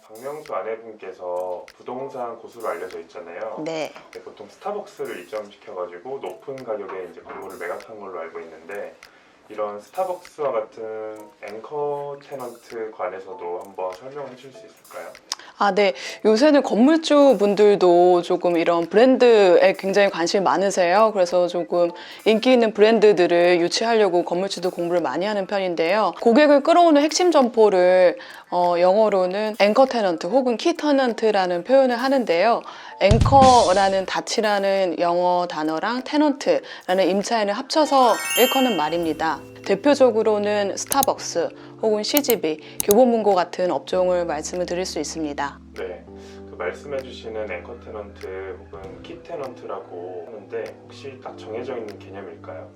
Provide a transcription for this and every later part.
박명수 아내분께서 부동산 고수로 알려져 있잖아요. 네. 보통 스타벅스를 입점시켜가지고 높은 가격에 이제 건물을 매각한 걸로 알고 있는데 이런 스타벅스와 같은 앵커 테넌트 관해서도 한번 설명해 줄 수 있을까요? 네. 요새는 건물주 분들도 조금 이런 브랜드에 굉장히 관심이 많으세요. 그래서 조금 인기 있는 브랜드들을 유치하려고 건물주도 공부를 많이 하는 편인데요. 고객을 끌어오는 핵심 점포를 영어로는 앵커 테넌트 혹은 키 테넌트라는 표현을 하는데요. 앵커라는 닫히라는 영어 단어랑 테넌트라는 임차인을 합쳐서 일컫는 말입니다. 대표적으로는 스타벅스 혹은 CGV, 교보문고 같은 업종을 말씀을 드릴 수 있습니다. 네, 그 말씀해주시는 앵커 테넌트 혹은 키 테넌트라고 하는데 혹시 딱 정해져 있는 개념일까요?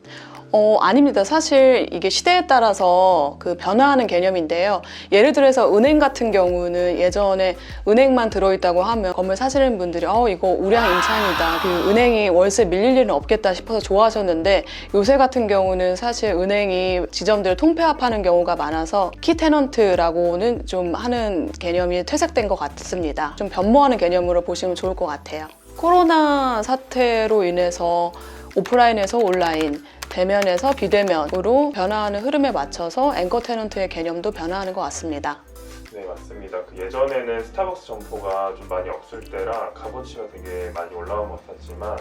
아닙니다. 사실 이게 시대에 따라서 그 변화하는 개념인데요. 예를 들어서 은행 같은 경우는 예전에 은행만 들어있다고 하면 건물 사시는 분들이 이거 우량 임차인이다. 그 은행이 월세 밀릴 일은 없겠다 싶어서 좋아하셨는데 요새 같은 경우는 사실 은행이 지점들을 통폐합하는 경우가 많아서 키 테넌트라고는 좀 하는 개념이 퇴색된 것 같습니다. 좀 변모하는 개념으로 보시면 좋을 것 같아요. 코로나 사태로 인해서 오프라인에서 온라인, 대면에서 비대면으로 변화하는 흐름에 맞춰서 앵커 테넌트의 개념도 변화하는 것 같습니다. 네, 맞습니다. 그 예전에는 스타벅스 점포가 좀 많이 없을 때라 값어치가 되게 많이 올라온 것 같았지만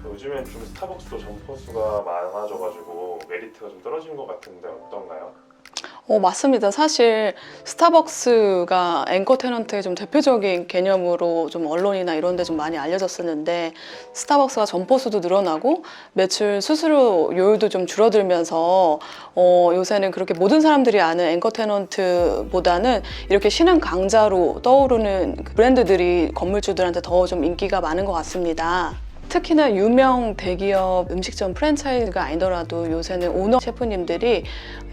요즘엔 좀 스타벅스도 점포 수가 많아져가지고 메리트가 좀 떨어진 것 같은데 어떤가요? 맞습니다. 사실 스타벅스가 앵커 테넌트의 좀 대표적인 개념으로 좀 언론이나 이런 데 좀 많이 알려졌었는데 스타벅스가 점포 수도 늘어나고 매출 수수료율도 좀 줄어들면서 요새는 그렇게 모든 사람들이 아는 앵커 테넌트보다는 이렇게 신흥 강자로 떠오르는 브랜드들이 건물주들한테 더 좀 인기가 많은 것 같습니다. 특히나 유명 대기업 음식점 프랜차이즈가 아니더라도 요새는 오너 셰프님들이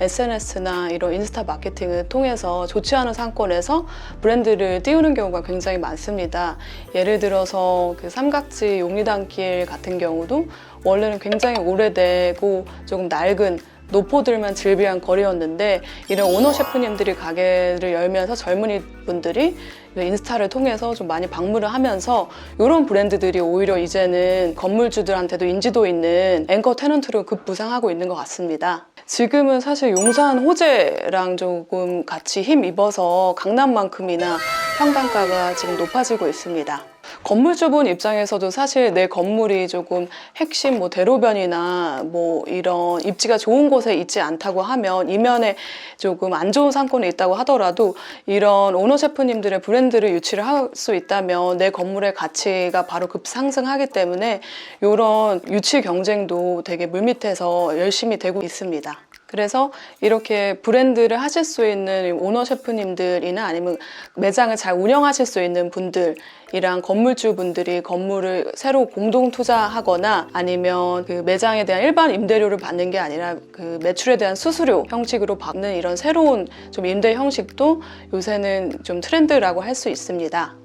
SNS나 이런 인스타 마케팅을 통해서 좋지 않은 상권에서 브랜드를 띄우는 경우가 굉장히 많습니다. 예를 들어서 그 삼각지 용리단길 같은 경우도 원래는 굉장히 오래되고 조금 낡은 노포들만 즐비한 거리였는데 이런 오너 셰프님들이 가게를 열면서 젊은이 분들이 인스타를 통해서 좀 많이 방문을 하면서 이런 브랜드들이 오히려 이제는 건물주들한테도 인지도 있는 앵커 테넌트로 급부상하고 있는 것 같습니다. 지금은 사실 용산 호재랑 조금 같이 힘입어서 강남만큼이나 평당가가 지금 높아지고 있습니다. 건물주분 입장에서도 사실 내 건물이 조금 핵심 대로변이나 이런 입지가 좋은 곳에 있지 않다고 하면 이면에 조금 안 좋은 상권에 있다고 하더라도 이런 오너 셰프님들의 브랜드를 유치를 할 수 있다면 내 건물의 가치가 바로 급상승하기 때문에 이런 유치 경쟁도 되게 물밑에서 열심히 되고 있습니다. 그래서 이렇게 브랜드를 하실 수 있는 오너 셰프님들이나 아니면 매장을 잘 운영하실 수 있는 분들이랑 건물주 분들이 건물을 새로 공동 투자하거나 아니면 그 매장에 대한 일반 임대료를 받는 게 아니라 그 매출에 대한 수수료 형식으로 받는 이런 새로운 좀 임대 형식도 요새는 좀 트렌드라고 할 수 있습니다.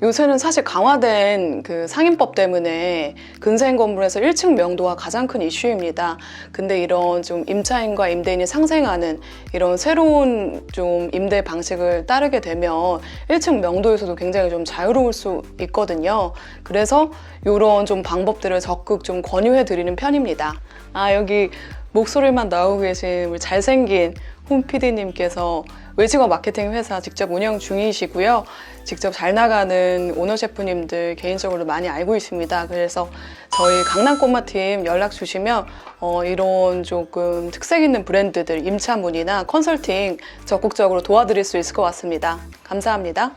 요새는 사실 강화된 그 상인법 때문에 근생 건물에서 1층 명도가 가장 큰 이슈입니다. 근데 이런 좀 임차인과 임대인이 상생하는 이런 새로운 좀 임대 방식을 따르게 되면 1층 명도에서도 굉장히 좀 자유로울 수 있거든요. 그래서 이런 좀 방법들을 적극 좀 권유해 드리는 편입니다. 여기 목소리만 나오고 계신 우리 잘생긴 홈 PD님께서 외직어 마케팅 회사 직접 운영 중이시고요. 직접 잘 나가는 오너 셰프님들 개인적으로 많이 알고 있습니다. 그래서 저희 강남꼬마팀 연락 주시면 이런 조금 특색 있는 브랜드들 임차 문의나 컨설팅 적극적으로 도와드릴 수 있을 것 같습니다. 감사합니다.